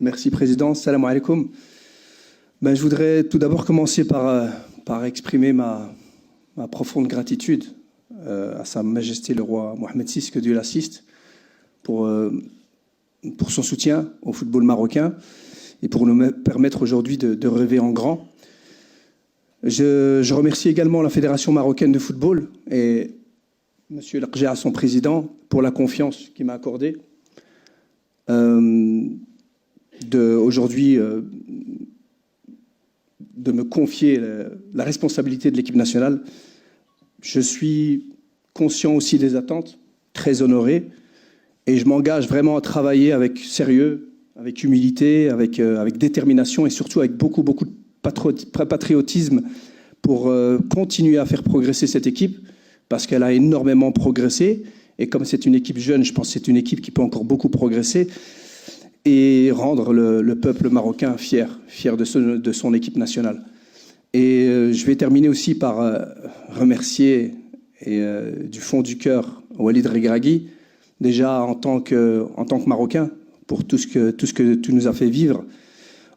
Merci, Président. Salam alaikum. Je voudrais tout d'abord commencer par exprimer ma profonde gratitude à Sa Majesté le roi Mohamed VI, que Dieu l'assiste, pour son soutien au football marocain et pour nous permettre aujourd'hui de rêver en grand. Je remercie également la Fédération marocaine de football et M. Largea, son président, pour la confiance qu'il m'a accordée. Aujourd'hui, de me confier la responsabilité de l'équipe nationale. Je suis conscient aussi des attentes, très honoré, et je m'engage vraiment à travailler avec sérieux, avec humilité, avec détermination et surtout avec beaucoup de patriotisme pour continuer à faire progresser cette équipe, parce qu'elle a énormément progressé. Et comme c'est une équipe jeune, je pense que c'est une équipe qui peut encore beaucoup progresser et rendre le peuple marocain fier de son équipe nationale. Et je vais terminer aussi par remercier du fond du cœur Walid Regragui, déjà en tant que Marocain, pour tout ce que tu nous as fait vivre,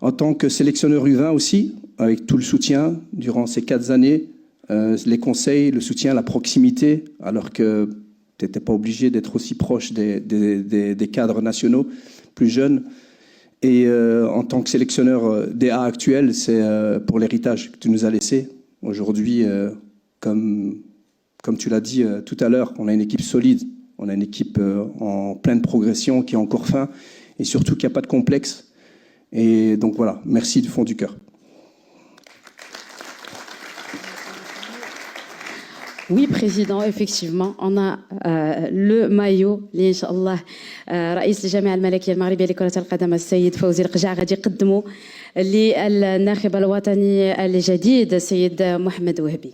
en tant que sélectionneur U20 aussi, avec tout le soutien durant ces 4 années, les conseils, le soutien, la proximité, alors que tu n'étais pas obligé d'être aussi proche des cadres nationaux plus jeunes. Et en tant que sélectionneur des A actuels, c'est pour l'héritage que tu nous as laissé. Aujourd'hui, comme tu l'as dit tout à l'heure, on a une équipe solide, on a une équipe en pleine progression qui est encore faim et surtout qui n'a pas de complexe. Et donc voilà, merci du fond du cœur. Oui, Président, effectivement, on a le maillot اللي إن شاء الله رئيس الجامعة الملكية المغربية لكرة القدم السيد فوزي القجع غادي يقدمه للناخب الوطني الجديد السيد محمد وهبي.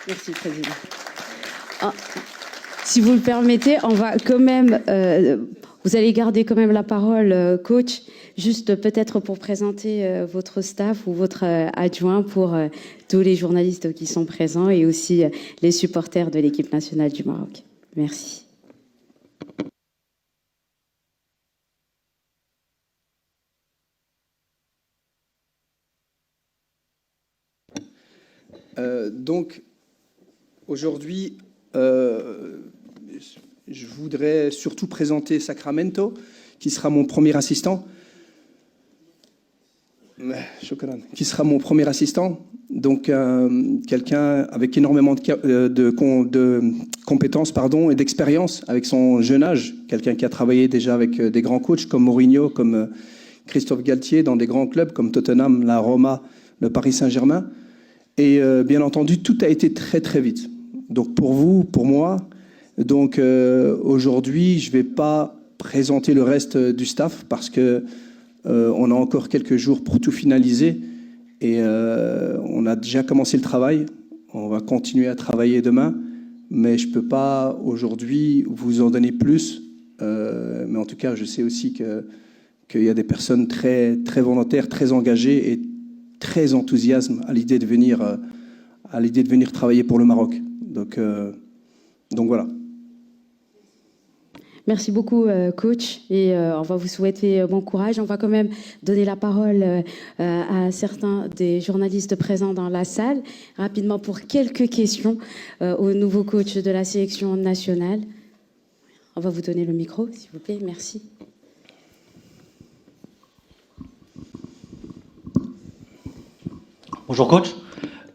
Merci, Président. Si vous le permettez, on va quand même, vous allez garder quand même la parole, coach, juste peut-être pour présenter votre staff ou votre adjoint pour tous les journalistes qui sont présents et aussi les supporters de l'équipe nationale du Maroc. Merci. Donc, aujourd'hui, je voudrais surtout présenter Sacramento, qui sera mon premier assistant. Qui sera mon premier assistant. Donc, quelqu'un avec énormément de compétences et d'expérience avec son jeune âge. Quelqu'un qui a travaillé déjà avec des grands coachs comme Mourinho, comme Christophe Galtier, dans des grands clubs comme Tottenham, la Roma, le Paris Saint-Germain. Et bien entendu, tout a été très très vite. Donc pour vous, pour moi, donc aujourd'hui, je ne vais pas présenter le reste du staff parce que on a encore quelques jours pour tout finaliser et on a déjà commencé le travail. On va continuer à travailler demain, mais je ne peux pas aujourd'hui vous en donner plus. Mais en tout cas, je sais aussi qu'il y a des personnes très très volontaires, très engagées et très enthousiasme à l'idée de venir travailler pour le Maroc. Donc voilà. Merci beaucoup, coach. Et on va vous souhaiter bon courage. On va quand même donner la parole à certains des journalistes présents dans la salle, rapidement pour quelques questions au nouveau coach de la sélection nationale. On va vous donner le micro, s'il vous plaît. Merci. Bonjour coach,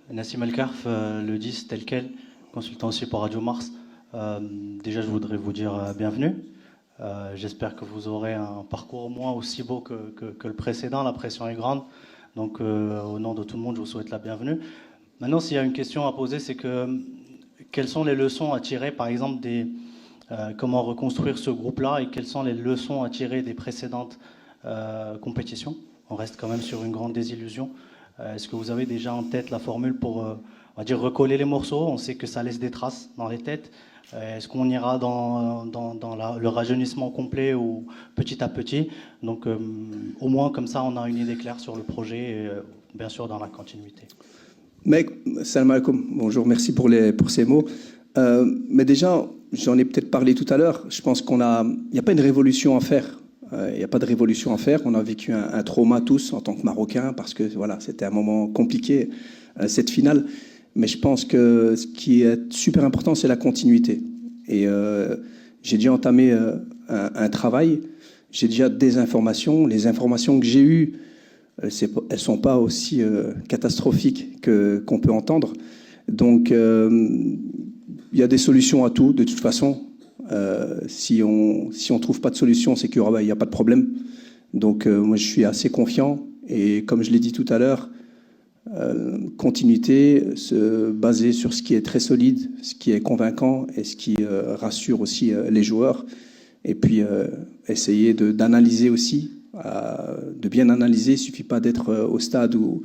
Nassim Alkarf, le 10 tel quel, consultant aussi pour Radio Mars. Déjà je voudrais vous dire bienvenue. J'espère que vous aurez un parcours au moins aussi beau que le précédent. La pression est grande, Donc, au nom de tout le monde, je vous souhaite la bienvenue. Maintenant, s'il y a une question à poser, c'est que quelles sont les leçons à tirer, par exemple, comment reconstruire ce groupe-là et quelles sont les leçons à tirer des précédentes compétitions? On reste quand même sur une grande désillusion. Est-ce que vous avez déjà en tête la formule pour, on va dire, recoller les morceaux? On sait que ça laisse des traces dans les têtes. Est-ce qu'on ira dans le rajeunissement complet ou petit à petit? Donc, au moins, comme ça, on a une idée claire sur le projet et, bien sûr, dans la continuité. Mais, salam alaikum, bonjour, merci pour ces mots. Mais déjà, j'en ai peut-être parlé tout à l'heure, je pense il n'y a pas une révolution à faire. Il n'y a pas de révolution à faire. On a vécu un trauma tous en tant que Marocains parce que voilà, c'était un moment compliqué, cette finale. Mais je pense que ce qui est super important, c'est la continuité. Et j'ai déjà entamé un travail. J'ai déjà des informations. Les informations que j'ai eues, elles ne sont pas aussi catastrophiques qu'on peut entendre. Donc, il y a des solutions à tout, de toute façon. Si on trouve pas de solution, c'est qu'il n'y a pas de problème. Donc, moi, je suis assez confiant. Et comme je l'ai dit tout à l'heure, continuité, se baser sur ce qui est très solide, ce qui est convaincant et ce qui rassure aussi les joueurs. Et puis, essayer d'analyser aussi, de bien analyser. Il ne suffit pas d'être au stade où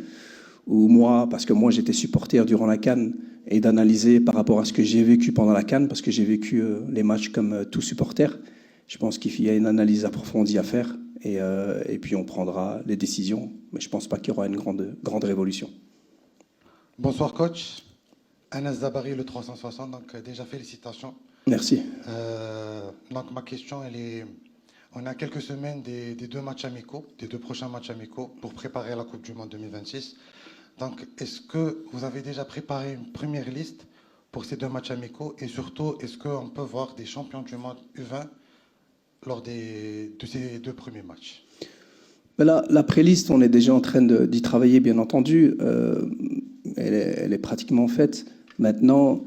moi, parce que moi, j'étais supporter durant la CAN, et d'analyser par rapport à ce que j'ai vécu pendant la CAN, parce que j'ai vécu les matchs comme tout supporter. Je pense qu'il y a une analyse approfondie à faire. Et puis on prendra les décisions, mais je ne pense pas qu'il y aura une grande révolution. Bonsoir coach, Anas Zabari le 360, donc déjà félicitations. Merci. Donc ma question, on a quelques semaines des deux prochains matchs amicaux pour préparer la Coupe du Monde 2026. Donc est-ce que vous avez déjà préparé une première liste pour ces deux matchs amicaux et surtout est-ce qu'on peut voir des champions du monde U20 lors de ces deux premiers matchs? La pré-liste, on est déjà en train d'y travailler, bien entendu. Elle est pratiquement faite. Maintenant,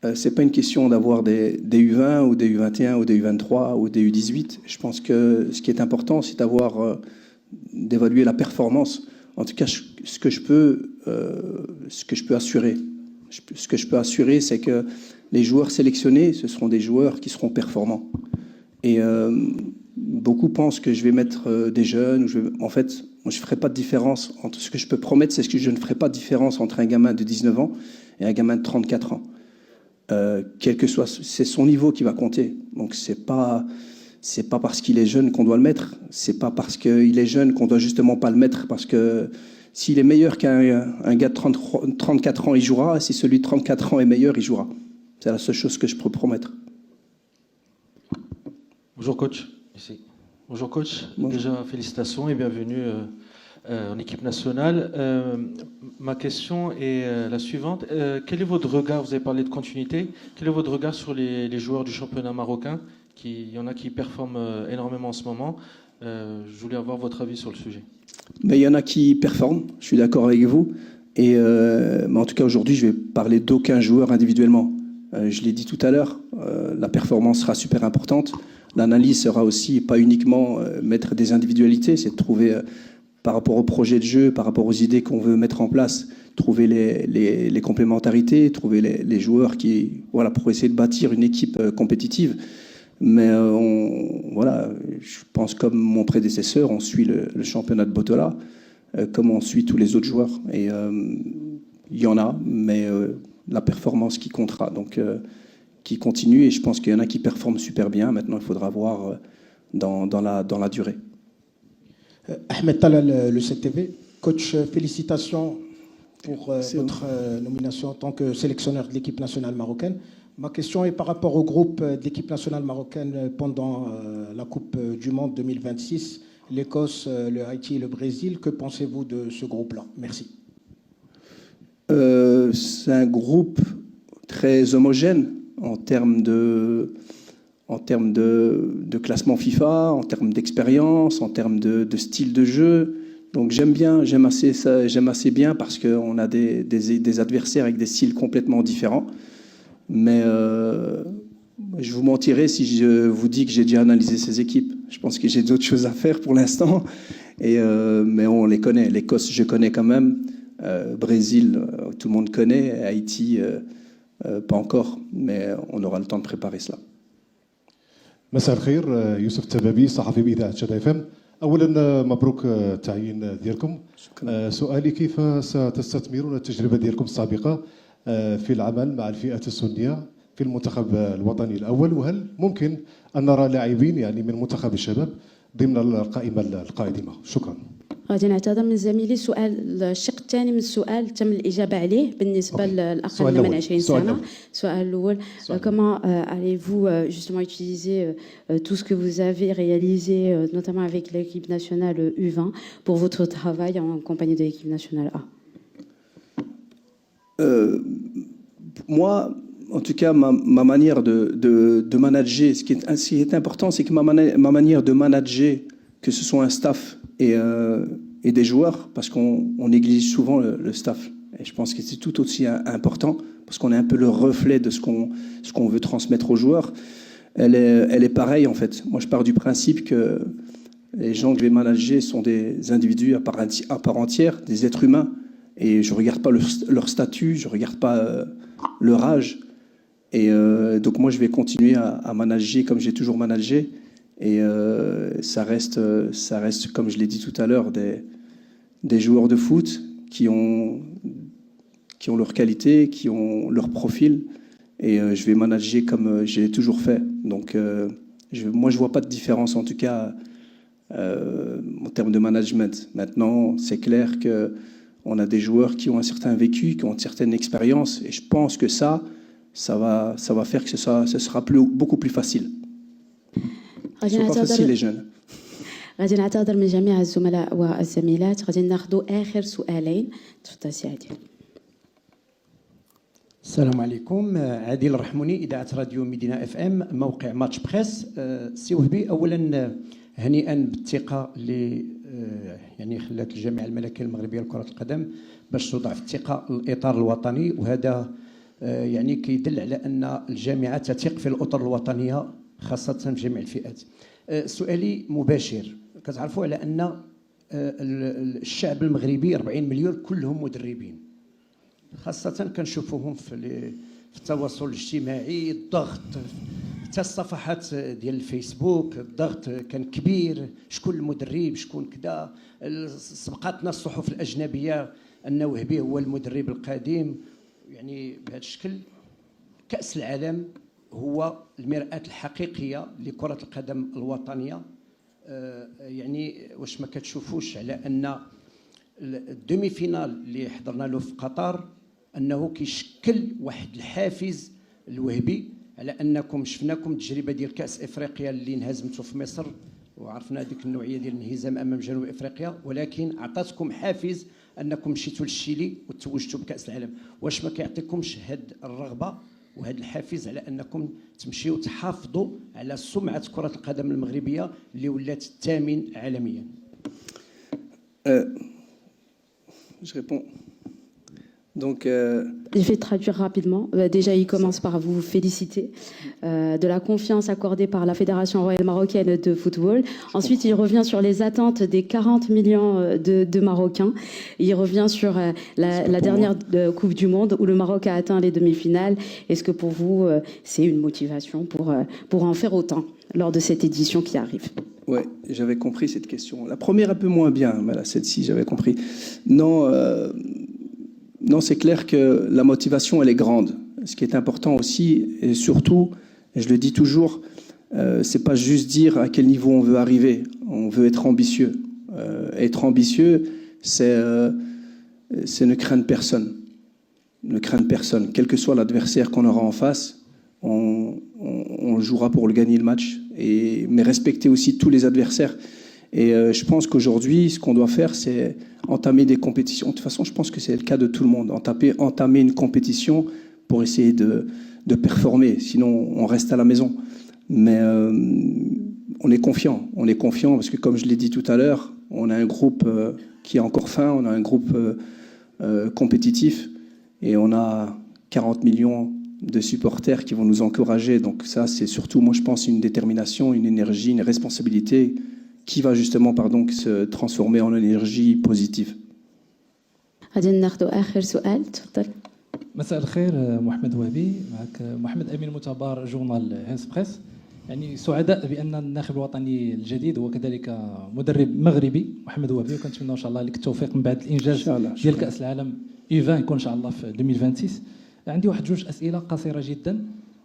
ce n'est pas une question d'avoir des U20 ou des U21 ou des U23 ou des U18. Je pense que ce qui est important, c'est d'évaluer la performance. En tout cas, ce que je peux assurer. Ce que je peux assurer, c'est que les joueurs sélectionnés, ce seront des joueurs qui seront performants. Et beaucoup pensent que je vais mettre des jeunes. En fait, moi, je ne ferai pas de différence entre ce que je peux promettre, c'est que je ne ferai pas de différence entre un gamin de 19 ans et un gamin de 34 ans. Quel que soit, c'est son niveau qui va compter. Donc, c'est pas parce qu'il est jeune qu'on doit le mettre. C'est pas parce qu'il est jeune qu'on doit justement pas le mettre. Parce que s'il est meilleur qu'un gars de 34 ans, il jouera. Si celui de 34 ans est meilleur, il jouera. C'est la seule chose que je peux promettre. Bonjour coach. Ici. Bonjour coach. Bonjour. Déjà félicitations et bienvenue en équipe nationale. Ma question est la suivante. Quel est votre regard? Vous avez parlé de continuité. Quel est votre regard sur les joueurs du championnat marocain? Il y en a qui performent énormément en ce moment. Je voulais avoir votre avis sur le sujet. Mais il y en a qui performent. Je suis d'accord avec vous. Mais en tout cas aujourd'hui, je vais parler d'aucun joueur individuellement. Je l'ai dit tout à l'heure. La performance sera super importante. L'analyse sera aussi pas uniquement mettre des individualités, c'est de trouver par rapport au projet de jeu, par rapport aux idées qu'on veut mettre en place, trouver les complémentarités, trouver les joueurs pour essayer de bâtir une équipe compétitive. Mais je pense comme mon prédécesseur, on suit le championnat de Botola, comme on suit tous les autres joueurs. Et il y en a, mais la performance qui comptera. Donc qui continue et je pense qu'il y en a qui performent super bien. Maintenant, il faudra voir dans la durée. Ahmed Talal, le CTV. Coach, félicitations pour votre nomination en tant que sélectionneur de l'équipe nationale marocaine. Ma question est par rapport au groupe de l'équipe nationale marocaine pendant la Coupe du Monde 2026, l'Écosse, le Haïti et le Brésil. Que pensez-vous de ce groupe-là? Merci. C'est un groupe très homogène en termes de classement FIFA, en termes d'expérience, en termes de style de jeu. Donc j'aime assez bien parce qu'on a des adversaires avec des styles complètement différents. Mais je vous mentirais si je vous dis que j'ai déjà analysé ces équipes. Je pense que j'ai d'autres choses à faire pour l'instant. Mais on les connaît. L'Écosse, je connais quand même. Brésil, tout le monde connaît. Haïti, pas encore. Mais on aura le temps de préparer cela. مساء الخير. يوسف التبابي صحفي بإذاعة شادي FM. أولا مبروك التعيين ديالكم. سؤالي كيف ستستثمرون التجربة ديالكم السابقة في العمل مع الفئة السنية في المنتخب الوطني الأول، وهل ممكن أن نرى لاعبين يعني من منتخب الشباب ضمن القائمة القادمة؟ شكرا. غادي نعتذر من زميلي. سؤال الشق الثاني من السؤال تم الإجابة عليه بالنسبة للأقل من 20 سنة. السؤال الأول: comment allez-vous justement utiliser tout ce que vous avez réalisé notamment avec l'équipe nationale U20 pour votre travail en compagnie de l'équipe nationale A? Moi, en tout cas, ma manière de manager, ce qui est important, c'est que ma manière de manager, que ce soit un staff et des joueurs, parce qu'on néglige souvent le staff. Et je pense que c'est tout aussi important, parce qu'on est un peu le reflet de ce qu'on veut transmettre aux joueurs. Elle est pareille, en fait. Moi, je pars du principe que les gens que je vais manager sont des individus à part entière, des êtres humains. Et je ne regarde pas leur statut, je ne regarde pas leur âge. Et donc moi, je vais continuer à manager comme j'ai toujours managé. Et ça reste, comme je l'ai dit tout à l'heure, des joueurs de foot qui ont leur qualité, qui ont leur profil. Et je vais manager comme j'ai toujours fait. Donc moi, je ne vois pas de différence, en tout cas, en termes de management. Maintenant, c'est clair que on a des joueurs qui ont un certain vécu, qui ont une certaine expérience, et je pense que ça va faire que ce sera beaucoup plus facile. Ce n'est pas facile, les jeunes. غادي نعتذر من جميع الزملاء والزميلات. غادي ناخذوا آخر سؤالين. تفضل سي عادل. السلام عليكم. عادل الرحموني، إذاعة راديو مدينة اف ام، موقع ماتش بريس. سي وهبي، أولا هنيئا بالثقة اللي يعني خلات الجامعة الملكية المغربية لكرة القدم باش توضع في الثقة الإطار الوطني، وهذا يعني كيدل على أن الجامعة تثق في الأطر الوطنية خاصة في جميع الفئات. سؤالي مباشر. كتعرفوا على أن الشعب المغربي 40 مليون كلهم مدربين، خاصة كنشوفوهم في التواصل الاجتماعي، الضغط حتى الصفحات ديال الفيسبوك، الضغط كان كبير، شكون المدرب، شكون كذا. سبقاتنا الصحف الأجنبية أن وهبي هو المدرب القادم. يعني بهذا الشكل كأس العالم هو المرآة الحقيقية لكرة القدم الوطنية. يعني واش ما كتشوفوش على أن الدومي فينال اللي حضرنا له في قطر أنه كيشكل واحد الحافز الوهبي، على أنكم شفناكم التجربة ديال كأس إفريقيا اللي انهزمتوا في مصر وعرفنا هذيك النوعية ديال الانهزام أمام جنوب إفريقيا، ولكن عطاتكم حافز أنكم مشيتوا للشيلي وتوجتوا بكأس العالم. واش ما كيعطيكمش هاد الرغبة وهذا الحافز على أنكم تمشيوا تحافظوا على سمعة كرة القدم المغربية اللي ولات الثامن عالميا؟ Je réponds. Donc, Je vais traduire rapidement. Déjà, il commence par vous féliciter de la confiance accordée par la Fédération royale marocaine de football. Ensuite, il revient sur les attentes des 40 millions de Marocains. Il revient sur la dernière Coupe du Monde où le Maroc a atteint les demi-finales. Est-ce que pour vous, c'est une motivation pour en faire autant lors de cette édition qui arrive? Oui, j'avais compris cette question. La première un peu moins bien, mais là, celle-ci, j'avais compris. Non, c'est clair que la motivation, elle est grande. Ce qui est important aussi, et surtout, et je le dis toujours, c'est pas juste dire à quel niveau on veut arriver. On veut être ambitieux. Être ambitieux, c'est ne craindre personne. Ne craindre personne. Quel que soit l'adversaire qu'on aura en face, on jouera pour le gagner le match. Mais respecter aussi tous les adversaires. Et je pense qu'aujourd'hui, ce qu'on doit faire, c'est entamer des compétitions. De toute façon, je pense que c'est le cas de tout le monde. Entamer une compétition pour essayer de performer. Sinon, on reste à la maison. Mais on est confiant. On est confiant parce que, comme je l'ai dit tout à l'heure, on a un groupe qui est encore fin. On a un groupe compétitif. Et on a 40 millions de supporters qui vont nous encourager. Donc ça, c'est surtout, moi, je pense, une détermination, une énergie, une responsabilité qui va justement se transformer en énergie positive. غادي ناخذوا اخر سؤال تفضل. مساء الخير محمد وهبي، معك محمد امين متابر جورنال هانس بريس. يعني سعداء بان الناخب الوطني الجديد وكذلك مدرب مغربي محمد وهبي، وكنتمنى ان شاء الله لك التوفيق من بعد الانجاز ديال كاس العالم U20 يكون ان شاء الله في 2026. عندي واحد جوج اسئله قصيره جدا.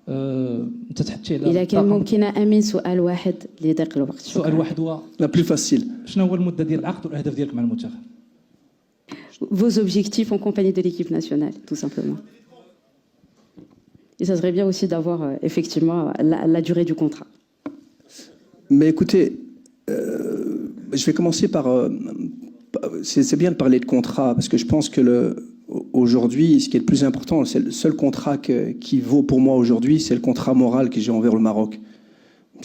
انت تحدثتي على اذا كان ممكن امين سؤال واحد لضيق الوقت. سؤال واحد هو لا بلو فاسيل. شنو هو المده ديال العقد والاهداف ديالك مع المنتخب؟ Vos objectifs en compagnie de l'équipe nationale, tout simplement. Et ça serait bien aussi d'avoir effectivement la durée du contrat. Mais écoutez, je vais commencer par... c'est bien de parler de contrat, parce que je pense que aujourd'hui, ce qui est le plus important, c'est le seul contrat qui vaut pour moi aujourd'hui, c'est le contrat moral que j'ai envers le Maroc.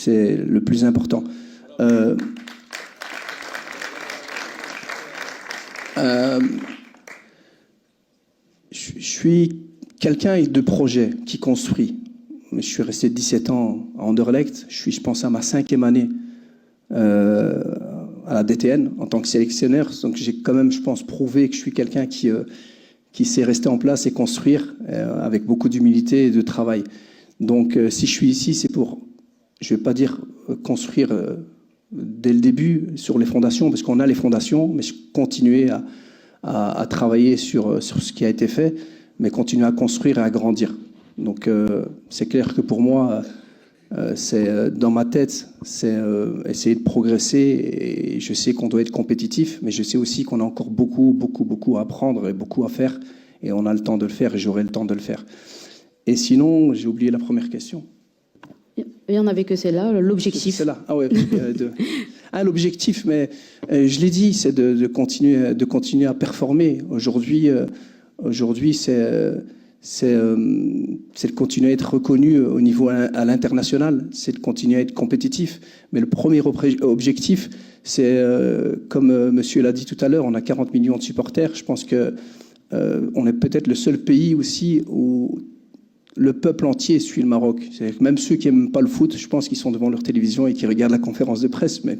C'est le plus important. Je suis quelqu'un de projet qui construit. Je suis resté 17 ans à Anderlecht. Je pense, à ma 5e année à la DTN en tant que sélectionneur. Donc j'ai quand même, je pense, prouvé que je suis quelqu'un qui sait rester en place et construire avec beaucoup d'humilité et de travail. Donc si je suis ici, c'est pour, je ne vais pas dire construire dès le début sur les fondations, parce qu'on a les fondations, mais je continuer à travailler sur ce qui a été fait, mais continuer à construire et à grandir. Donc c'est clair que pour moi, c'est dans ma tête, c'est essayer de progresser, et je sais qu'on doit être compétitif, mais je sais aussi qu'on a encore beaucoup à apprendre et beaucoup à faire, et on a le temps de le faire, et j'aurai le temps de le faire. Et sinon, j'ai oublié la première question. Il n'y en avait que celle-là, l'objectif. C'est là. Ah ouais. L'objectif, mais je l'ai dit, c'est de continuer à performer. Aujourd'hui, c'est de continuer à être reconnu au niveau à l'international, c'est de continuer à être compétitif. Mais le premier objectif, c'est, comme monsieur l'a dit tout à l'heure, on a 40 millions de supporters. Je pense qu'on est peut-être le seul pays aussi où le peuple entier suit le Maroc. Même ceux qui n'aiment pas le foot, je pense qu'ils sont devant leur télévision et qui regardent la conférence de presse, mais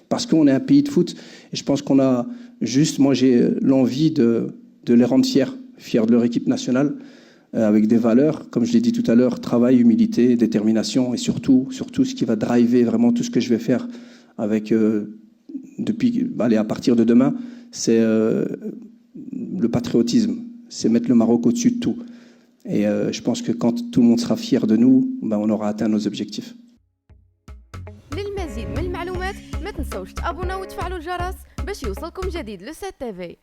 parce qu'on est un pays de foot. Et je pense qu'on a juste, moi j'ai l'envie de les rendre fiers de leur équipe nationale, avec des valeurs, comme je l'ai dit tout à l'heure, travail, humilité, détermination, et surtout ce qui va driver vraiment tout ce que je vais faire avec, à partir de demain, c'est le patriotisme, c'est mettre le Maroc au-dessus de tout. Et je pense que quand tout le monde sera fier de nous, on aura atteint nos objectifs. للمزيد من المعلومات ما تنسوش تابوناو وتفعلوا الجرس باش يوصلكم جديد لو 7 TV.